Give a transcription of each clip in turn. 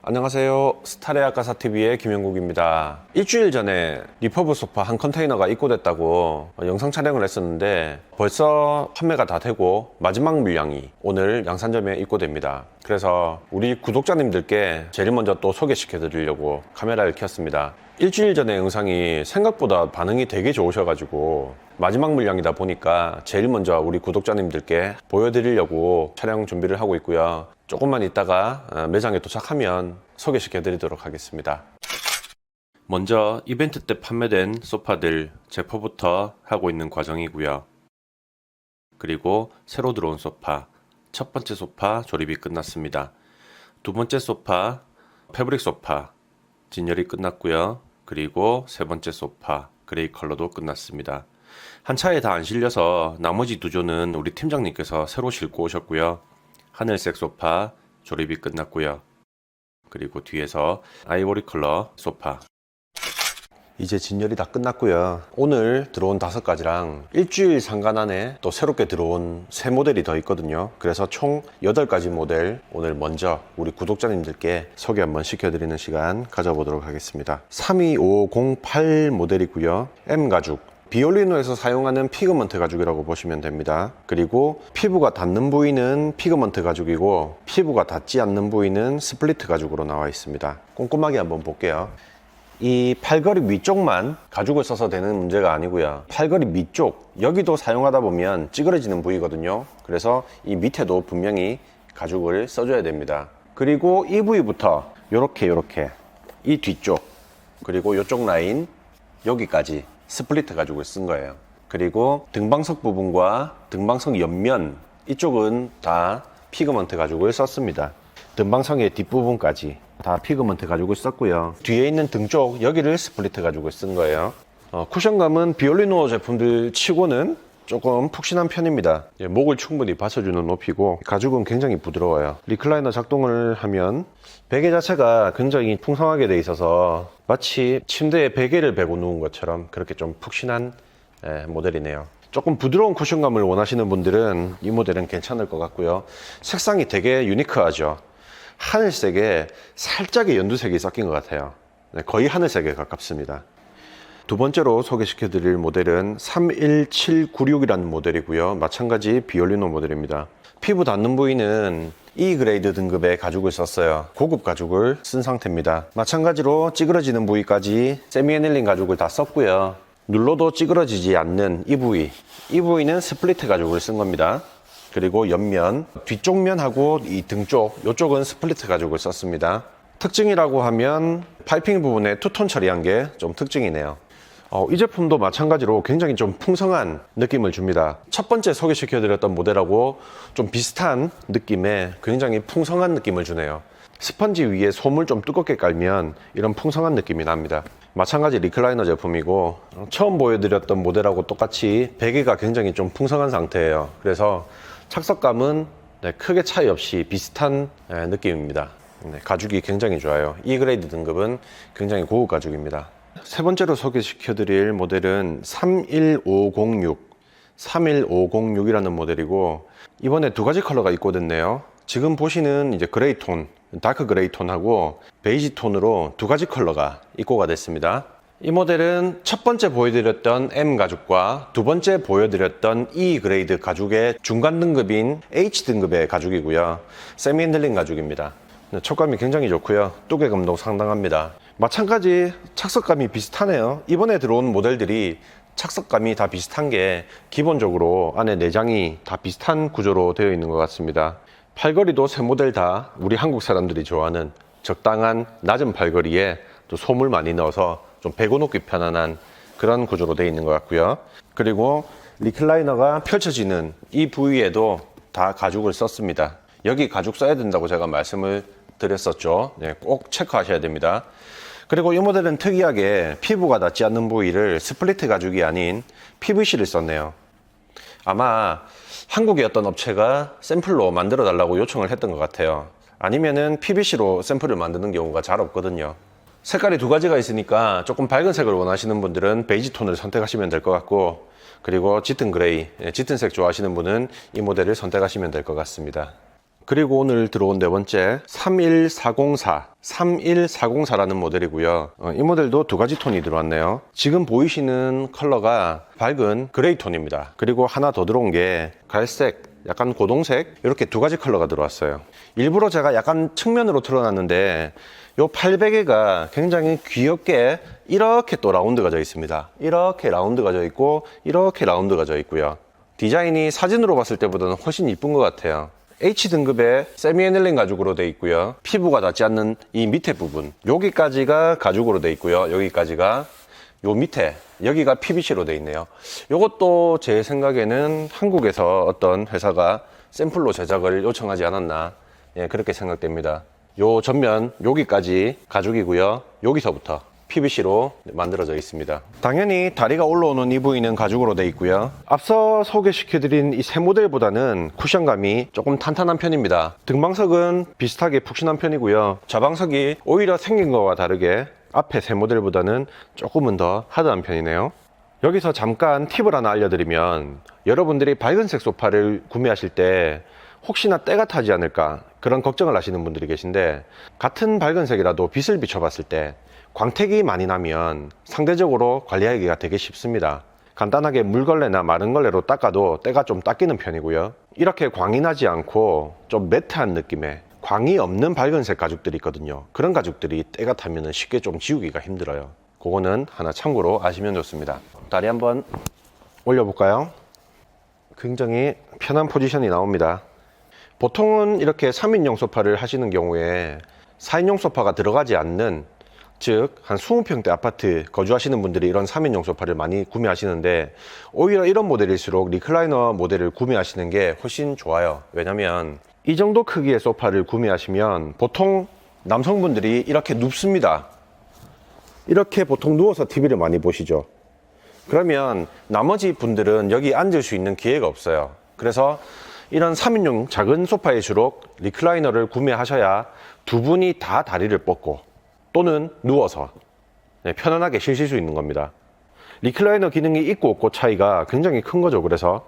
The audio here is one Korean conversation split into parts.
안녕하세요. 스타레아카사TV의 김영국입니다. 일주일 전에 리퍼브 소파 한 컨테이너가 입고됐다고 영상 촬영을 했었는데 벌써 판매가 다 되고 마지막 물량이 오늘 양산점에 입고됩니다. 그래서 우리 구독자님들께 제일 먼저 또 소개시켜 드리려고 카메라를 켰습니다. 일주일 전에 영상이 생각보다 반응이 되게 좋으셔가지고 마지막 물량이다 보니까 제일 먼저 우리 구독자님들께 보여드리려고 촬영 준비를 하고 있고요. 조금만 있다가 매장에 도착하면 소개시켜 드리도록 하겠습니다. 먼저 이벤트 때 판매된 소파들 제포부터 하고 있는 과정이고요. 그리고 새로 들어온 소파, 첫 번째 소파 조립이 끝났습니다. 두 번째 소파, 패브릭 소파 진열이 끝났고요. 그리고 세 번째 소파, 그레이 컬러도 끝났습니다. 한 차에 다 안 실려서 나머지 두 조는 우리 팀장님께서 새로 싣고 오셨고요. 하늘색 소파 조립이 끝났고요. 그리고 뒤에서 아이보리 컬러 소파. 이제 진열이 다 끝났고요. 오늘 들어온 5가지랑 일주일 상간 안에 또 새롭게 들어온 새 모델이 더 있거든요. 그래서 총 8가지 모델 오늘 먼저 우리 구독자님들께 소개 한번 시켜드리는 시간 가져보도록 하겠습니다. 32508 모델이고요. M 가죽. 비올리노에서 사용하는 피그먼트 가죽이라고 보시면 됩니다. 그리고 피부가 닿는 부위는 피그먼트 가죽이고 피부가 닿지 않는 부위는 스플리트 가죽으로 나와 있습니다. 꼼꼼하게 한번 볼게요. 이 팔걸이 위쪽만 가죽을 써서 되는 문제가 아니고요. 팔걸이 밑쪽 여기도 사용하다 보면 찌그러지는 부위거든요. 그래서 이 밑에도 분명히 가죽을 써줘야 됩니다. 그리고 이 부위부터 요렇게 이 뒤쪽 그리고 이쪽 라인 여기까지 스플리트 가죽을 쓴 거예요. 그리고 등방석 부분과 등방석 옆면 이쪽은 다 피그먼트 가죽을 썼습니다. 등방석의 뒷부분까지 다 피그먼트 가죽을 썼고요. 뒤에 있는 등 쪽 여기를 스플리트 가죽을 쓴 거예요. 쿠션감은 비올리노 제품들 치고는 조금 푹신한 편입니다. 목을 충분히 받쳐주는 높이고 가죽은 굉장히 부드러워요. 리클라이너 작동을 하면 베개 자체가 굉장히 풍성하게 돼 있어서 마치 침대에 베개를 베고 누운 것처럼 그렇게 좀 푹신한 모델이네요. 조금 부드러운 쿠션감을 원하시는 분들은 이 모델은 괜찮을 것 같고요. 색상이 되게 유니크하죠. 하늘색에 살짝의 연두색이 섞인 것 같아요. 거의 하늘색에 가깝습니다. 두 번째로 소개시켜 드릴 모델은 31796이라는 모델이고요. 마찬가지 비올리노 모델입니다. 피부 닿는 부위는 E 그레이드 등급의 가죽을 썼어요. 고급 가죽을 쓴 상태입니다. 마찬가지로 찌그러지는 부위까지 세미 애닐린 가죽을 다 썼고요. 눌러도 찌그러지지 않는 이 부위는 스플리트 가죽을 쓴 겁니다. 그리고 옆면, 뒤쪽 면하고 이 등 쪽, 이쪽은 스플리트 가죽을 썼습니다. 특징이라고 하면 파이핑 부분에 투톤 처리한 게 좀 특징이네요. 이 제품도 마찬가지로 굉장히 좀 풍성한 느낌을 줍니다. 첫 번째 소개시켜드렸던 모델하고 좀 비슷한 느낌의 굉장히 풍성한 느낌을 주네요. 스펀지 위에 솜을 좀 두껍게 깔면 이런 풍성한 느낌이 납니다. 마찬가지 리클라이너 제품이고 처음 보여드렸던 모델하고 똑같이 베개가 굉장히 좀 풍성한 상태예요. 그래서 착석감은 크게 차이 없이 비슷한 느낌입니다. 가죽이 굉장히 좋아요. E 그레이드 등급은 굉장히 고급 가죽입니다. 세 번째로 소개시켜 드릴 모델은 31506이라는 모델이고 이번에 2가지 컬러가 입고됐네요. 지금 보시는 이제 그레이 톤, 다크 그레이 톤하고 베이지 톤으로 2가지 컬러가 입고가 됐습니다. 이 모델은 첫 번째 보여드렸던 M 가죽과 두 번째 보여드렸던 E 그레이드 가죽의 중간 등급인 H 등급의 가죽이고요. 세미 핸들링 가죽입니다. 촉감이 굉장히 좋고요. 두께감도 상당합니다. 마찬가지 착석감이 비슷하네요. 이번에 들어온 모델들이 착석감이 다 비슷한 게 기본적으로 안에 내장이 다 비슷한 구조로 되어 있는 것 같습니다. 팔걸이도 새 모델 다 우리 한국 사람들이 좋아하는 적당한 낮은 팔걸이에 또 솜을 많이 넣어서 좀 베고 놓기 편안한 그런 구조로 되어 있는 것 같고요. 그리고 리클라이너가 펼쳐지는 이 부위에도 다 가죽을 썼습니다. 여기 가죽 써야 된다고 제가 말씀을 드렸었죠. 꼭 체크하셔야 됩니다. 그리고 이 모델은 특이하게 피부가 닿지 않는 부위를 스플리트 가죽이 아닌 PVC를 썼네요. 아마 한국의 어떤 업체가 샘플로 만들어 달라고 요청을 했던 것 같아요. 아니면은 PVC로 샘플을 만드는 경우가 잘 없거든요. 색깔이 2가지가 있으니까 조금 밝은 색을 원하시는 분들은 베이지 톤을 선택하시면 될 것 같고, 그리고 짙은 그레이, 짙은 색 좋아하시는 분은 이 모델을 선택하시면 될 것 같습니다. 그리고 오늘 들어온 네 번째 31404라는 모델이고요. 이 모델도 두 가지 톤이 들어왔네요. 지금 보이시는 컬러가 밝은 그레이 톤입니다. 그리고 하나 더 들어온 게 갈색, 약간 고동색, 이렇게 두 가지 컬러가 들어왔어요. 일부러 제가 약간 측면으로 틀어놨는데 요 팔베개가 굉장히 귀엽게 이렇게 또 라운드가 져 있습니다. 이렇게 라운드가 져 있고 이렇게 라운드가 져 있고요. 디자인이 사진으로 봤을 때보다는 훨씬 이쁜 것 같아요. H등급의 세미 에넬린 가죽으로 되어 있고요. 피부가 닿지 않는 이 밑에 부분, 여기까지가 가죽으로 되어 있고요. 여기까지가 요 밑에, 여기가 PVC로 되어 있네요. 이것도 제 생각에는 한국에서 어떤 회사가 샘플로 제작을 요청하지 않았나, 예, 그렇게 생각됩니다. 요 전면 여기까지 가죽이고요. 여기서부터 PVC로 만들어져 있습니다. 당연히 다리가 올라오는 이 부위는 가죽으로 되어 있고요. 앞서 소개시켜드린 이 새 모델보다는 쿠션감이 조금 탄탄한 편입니다. 등방석은 비슷하게 푹신한 편이고요. 좌방석이 오히려 생긴 것과 다르게 앞에 새 모델보다는 조금은 더 하드한 편이네요. 여기서 잠깐 팁을 하나 알려드리면, 여러분들이 밝은색 소파를 구매하실 때 혹시나 때가 타지 않을까 그런 걱정을 하시는 분들이 계신데, 같은 밝은색이라도 빛을 비춰봤을 때 광택이 많이 나면 상대적으로 관리하기가 되게 쉽습니다. 간단하게 물걸레나 마른 걸레로 닦아도 때가 좀 닦이는 편이고요. 이렇게 광이 나지 않고 좀 매트한 느낌의 광이 없는 밝은색 가죽들이 있거든요. 그런 가죽들이 때가 타면 쉽게 좀 지우기가 힘들어요. 그거는 하나 참고로 아시면 좋습니다. 다리 한번 올려볼까요? 굉장히 편한 포지션이 나옵니다. 보통은 이렇게 3인용 소파를 하시는 경우에 4인용 소파가 들어가지 않는, 즉 한 20평대 아파트 거주하시는 분들이 이런 3인용 소파를 많이 구매하시는데, 오히려 이런 모델일수록 리클라이너 모델을 구매하시는 게 훨씬 좋아요. 왜냐면 이 정도 크기의 소파를 구매하시면 보통 남성분들이 이렇게 눕습니다. 이렇게 보통 누워서 TV를 많이 보시죠. 그러면 나머지 분들은 여기 앉을 수 있는 기회가 없어요. 그래서 이런 3인용 작은 소파일수록 리클라이너를 구매하셔야 두 분이 다 다리를 뻗고 또는 누워서 편안하게 쉬실 수 있는 겁니다. 리클라이너 기능이 있고 없고 차이가 굉장히 큰 거죠. 그래서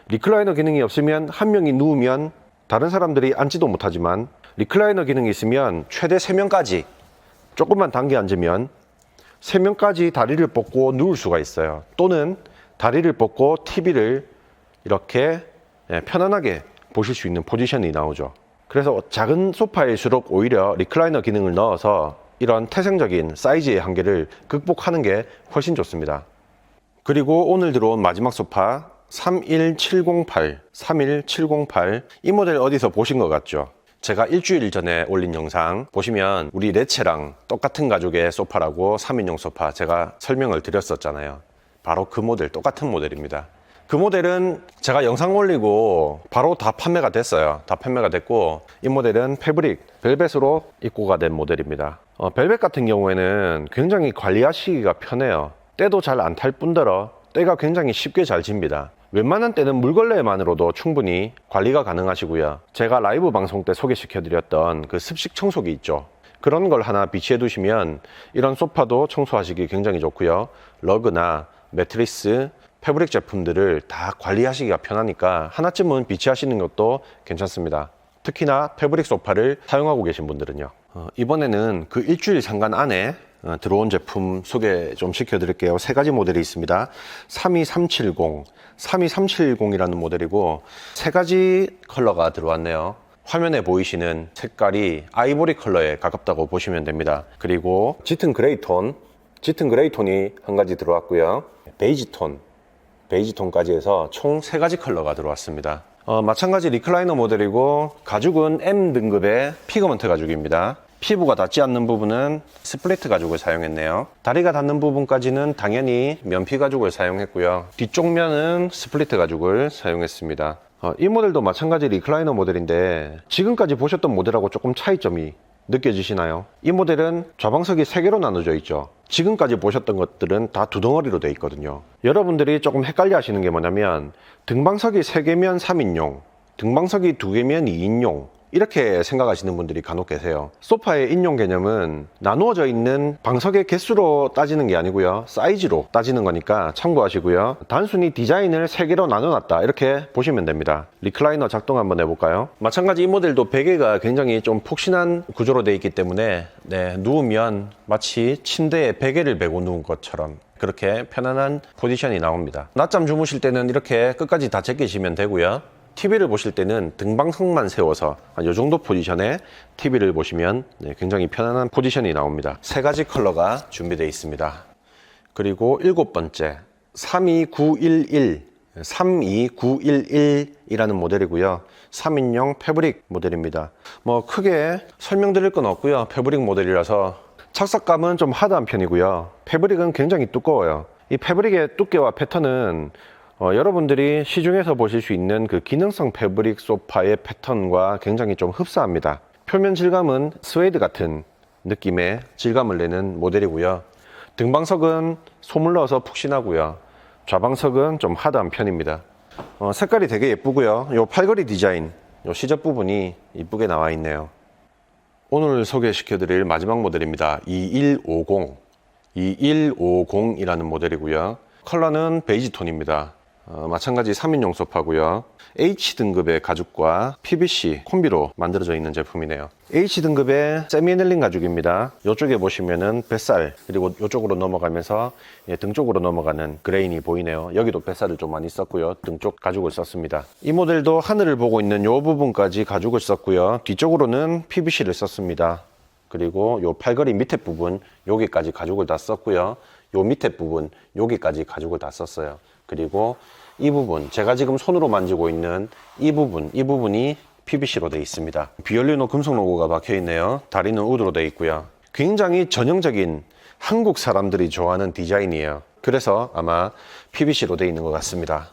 리클라이너 기능이 없으면 한 명이 누우면 다른 사람들이 앉지도 못하지만, 리클라이너 기능이 있으면 최대 3명까지 조금만 당겨 앉으면 3명까지 다리를 뻗고 누울 수가 있어요. 또는 다리를 뻗고 TV를 이렇게 편안하게 보실 수 있는 포지션이 나오죠. 그래서 작은 소파일수록 오히려 리클라이너 기능을 넣어서 이런 태생적인 사이즈의 한계를 극복하는 게 훨씬 좋습니다. 그리고 오늘 들어온 마지막 소파 31708, 이 모델 어디서 보신 것 같죠? 제가 일주일 전에 올린 영상 보시면 우리 레체랑 똑같은 가죽의 소파라고 3인용 소파 제가 설명을 드렸었잖아요. 바로 그 모델, 똑같은 모델입니다. 그 모델은 제가 영상 올리고 바로 다 판매가 됐어요. 다 판매가 됐고, 이 모델은 패브릭, 벨벳으로 입고가 된 모델입니다. 벨벳 같은 경우에는 굉장히 관리하시기가 편해요. 때도 잘 안 탈 뿐더러 때가 굉장히 쉽게 잘 집니다. 웬만한 때는 물걸레만으로도 충분히 관리가 가능하시고요. 제가 라이브 방송 때 소개시켜드렸던 그 습식 청소기 있죠. 그런 걸 하나 비치해 두시면 이런 소파도 청소하시기 굉장히 좋고요. 러그나 매트리스, 패브릭 제품들을 다 관리하시기가 편하니까 하나쯤은 비치하시는 것도 괜찮습니다. 특히나 패브릭 소파를 사용하고 계신 분들은요. 이번에는 그 일주일 상간 안에 들어온 제품 소개 좀 시켜드릴게요. 세 가지 모델이 있습니다. 32370이라는 모델이고, 세 가지 컬러가 들어왔네요. 화면에 보이시는 색깔이 아이보리 컬러에 가깝다고 보시면 됩니다. 그리고 짙은 그레이 톤이 한 가지 들어왔고요. 베이지 톤까지 해서 총 세 가지 컬러가 들어왔습니다. 마찬가지 리클라이너 모델이고, 가죽은 M등급의 피그먼트 가죽입니다. 피부가 닿지 않는 부분은 스플리트 가죽을 사용했네요. 다리가 닿는 부분까지는 당연히 면피 가죽을 사용했고요. 뒤쪽 면은 스플리트 가죽을 사용했습니다. 이 모델도 마찬가지 리클라이너 모델인데, 지금까지 보셨던 모델하고 조금 차이점이 느껴지시나요? 이 모델은 좌방석이 3개로 나눠져 있죠. 지금까지 보셨던 것들은 다 두 덩어리로 되어 있거든요. 여러분들이 조금 헷갈려 하시는 게 뭐냐면, 등방석이 3개면 3인용, 등방석이 2개면 2인용, 이렇게 생각하시는 분들이 간혹 계세요. 소파의 인용 개념은 나누어져 있는 방석의 개수로 따지는 게 아니고요, 사이즈로 따지는 거니까 참고하시고요. 단순히 디자인을 3개로 나눠놨다 이렇게 보시면 됩니다. 리클라이너 작동 한번 해볼까요? 마찬가지 이 모델도 베개가 굉장히 좀 폭신한 구조로 되어 있기 때문에 누우면 마치 침대에 베개를 메고 누운 것처럼 그렇게 편안한 포지션이 나옵니다. 낮잠 주무실 때는 이렇게 끝까지 다 제끼시면 되고요. TV를 보실 때는 등방석만 세워서 이 정도 포지션에 TV를 보시면 굉장히 편안한 포지션이 나옵니다. 3가지 컬러가 준비되어 있습니다. 그리고 7번째 32911이라는 모델이고요. 3인용 패브릭 모델입니다. 뭐 크게 설명드릴 건 없고요. 패브릭 모델이라서 착석감은 좀 하드한 편이고요. 패브릭은 굉장히 두꺼워요. 이 패브릭의 두께와 패턴은 여러분들이 시중에서 보실 수 있는 그 기능성 패브릭 소파의 패턴과 굉장히 좀 흡사합니다. 표면 질감은 스웨이드 같은 느낌의 질감을 내는 모델이고요. 등방석은 소물 넣어서 푹신하고요. 좌방석은 좀 하드한 편입니다. 색깔이 되게 예쁘고요. 요 팔걸이 디자인, 요 시접 부분이 이쁘게 나와 있네요. 오늘 소개시켜 드릴 마지막 모델입니다. 2150이라는 모델이고요. 컬러는 베이지 톤입니다. 마찬가지 3인용 소파고요. H등급의 가죽과 PVC 콤비로 만들어져 있는 제품이네요. H등급의 세미애넬린 가죽입니다. 이쪽에 보시면은 뱃살, 그리고 이쪽으로 넘어가면서 등 쪽으로 넘어가는 그레인이 보이네요. 여기도 뱃살을 좀 많이 썼고요. 등 쪽 가죽을 썼습니다. 이 모델도 하늘을 보고 있는 이 부분까지 가죽을 썼고요. 뒤쪽으로는 PVC를 썼습니다. 그리고 이 팔걸이 밑에 부분 여기까지 가죽을 다 썼고요. 요 밑에 부분 여기까지 가죽을 다 썼어요. 그리고 이 부분, 제가 지금 손으로 만지고 있는 이 부분이 PVC로 되어 있습니다. 비올리노 금속 로고가 박혀 있네요. 다리는 우드로 되어 있고요. 굉장히 전형적인 한국 사람들이 좋아하는 디자인이에요. 그래서 아마 PVC로 되어 있는 것 같습니다.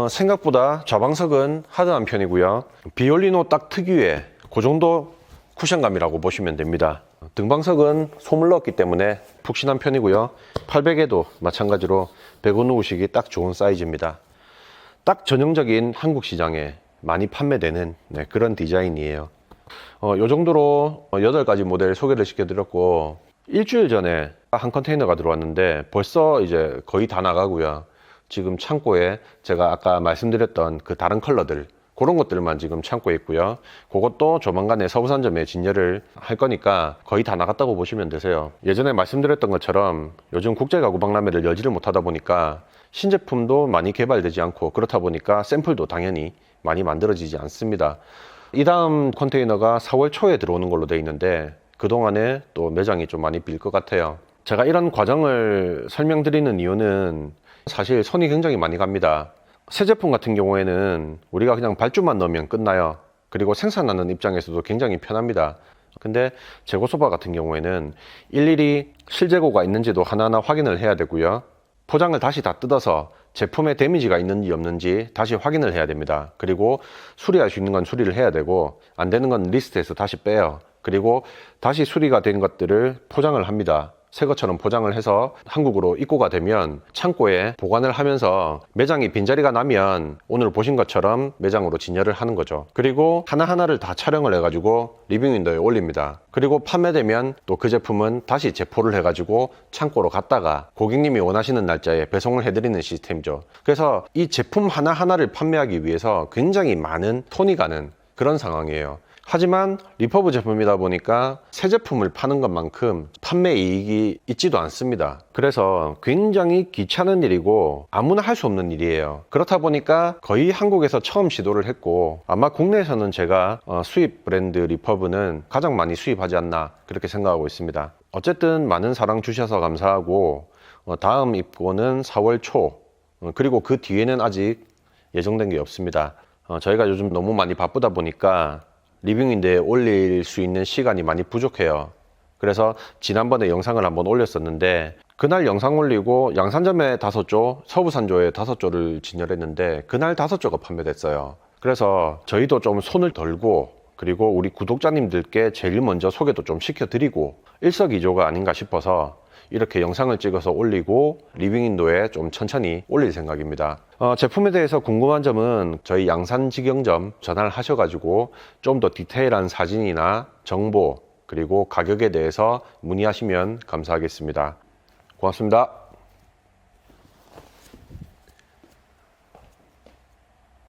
생각보다 좌방석은 하드한 편이고요. 비올리노 딱 특유의 그 정도 쿠션감이라고 보시면 됩니다. 등방석은 소물 넣었기 때문에 푹신한 편이고요. 팔베개도 마찬가지로 베고 누우시기 딱 좋은 사이즈입니다. 딱 전형적인 한국 시장에 많이 판매되는 그런 디자인이에요. 이 정도로 8가지 모델 소개를 시켜드렸고, 일주일 전에 한 컨테이너가 들어왔는데 벌써 이제 거의 다 나가고요. 지금 창고에 제가 아까 말씀드렸던 그 다른 컬러들, 그런 것들만 지금 창고에 있고요. 그것도 조만간에 서부산점에 진열을 할 거니까 거의 다 나갔다고 보시면 되세요. 예전에 말씀드렸던 것처럼 요즘 국제가구박람회를 열지를 못하다 보니까 신제품도 많이 개발되지 않고, 그렇다 보니까 샘플도 당연히 많이 만들어지지 않습니다. 이 다음 컨테이너가 4월 초에 들어오는 걸로 되어 있는데 그동안에 또 매장이 좀 많이 빌 것 같아요. 제가 이런 과정을 설명드리는 이유는 사실 손이 굉장히 많이 갑니다. 새 제품 같은 경우에는 우리가 그냥 발주만 넣으면 끝나요. 그리고 생산하는 입장에서도 굉장히 편합니다. 근데 재고 소파 같은 경우에는 일일이 실재고가 있는지도 하나하나 확인을 해야 되고요. 포장을 다시 다 뜯어서 제품에 데미지가 있는지 없는지 다시 확인을 해야 됩니다. 그리고 수리할 수 있는 건 수리를 해야 되고, 안 되는 건 리스트에서 다시 빼요. 그리고 다시 수리가 된 것들을 포장을 합니다. 새 것처럼 포장을 해서 한국으로 입고가 되면 창고에 보관을 하면서 매장이 빈자리가 나면 오늘 보신 것처럼 매장으로 진열을 하는 거죠. 그리고 하나하나를 다 촬영을 해가지고 리빙 윈도에 올립니다. 그리고 판매되면 또 그 제품은 다시 제포를 해가지고 창고로 갔다가 고객님이 원하시는 날짜에 배송을 해드리는 시스템이죠. 그래서 이 제품 하나하나를 판매하기 위해서 굉장히 많은 톤이 가는 그런 상황이에요. 하지만 리퍼브 제품이다 보니까 새 제품을 파는 것만큼 판매 이익이 있지도 않습니다. 그래서 굉장히 귀찮은 일이고 아무나 할 수 없는 일이에요. 그렇다 보니까 거의 한국에서 처음 시도를 했고, 아마 국내에서는 제가 수입 브랜드 리퍼브는 가장 많이 수입하지 않나 그렇게 생각하고 있습니다. 어쨌든 많은 사랑 주셔서 감사하고, 다음 입고는 4월 초, 그리고 그 뒤에는 아직 예정된 게 없습니다. 저희가 요즘 너무 많이 바쁘다 보니까 리빙윈도에 올릴 수 있는 시간이 많이 부족해요. 그래서 지난번에 영상을 한번 올렸었는데, 그날 영상 올리고 양산점에 5조, 서부산조에 5조를 진열했는데 그날 5조가 판매됐어요. 그래서 저희도 좀 손을 덜고, 그리고 우리 구독자님들께 제일 먼저 소개도 좀 시켜드리고 일석이조가 아닌가 싶어서 이렇게 영상을 찍어서 올리고 리빙인도에 좀 천천히 올릴 생각입니다. 제품에 대해서 궁금한 점은 저희 양산직영점 전화를 하셔가지고 좀 더 디테일한 사진이나 정보 그리고 가격에 대해서 문의하시면 감사하겠습니다. 고맙습니다.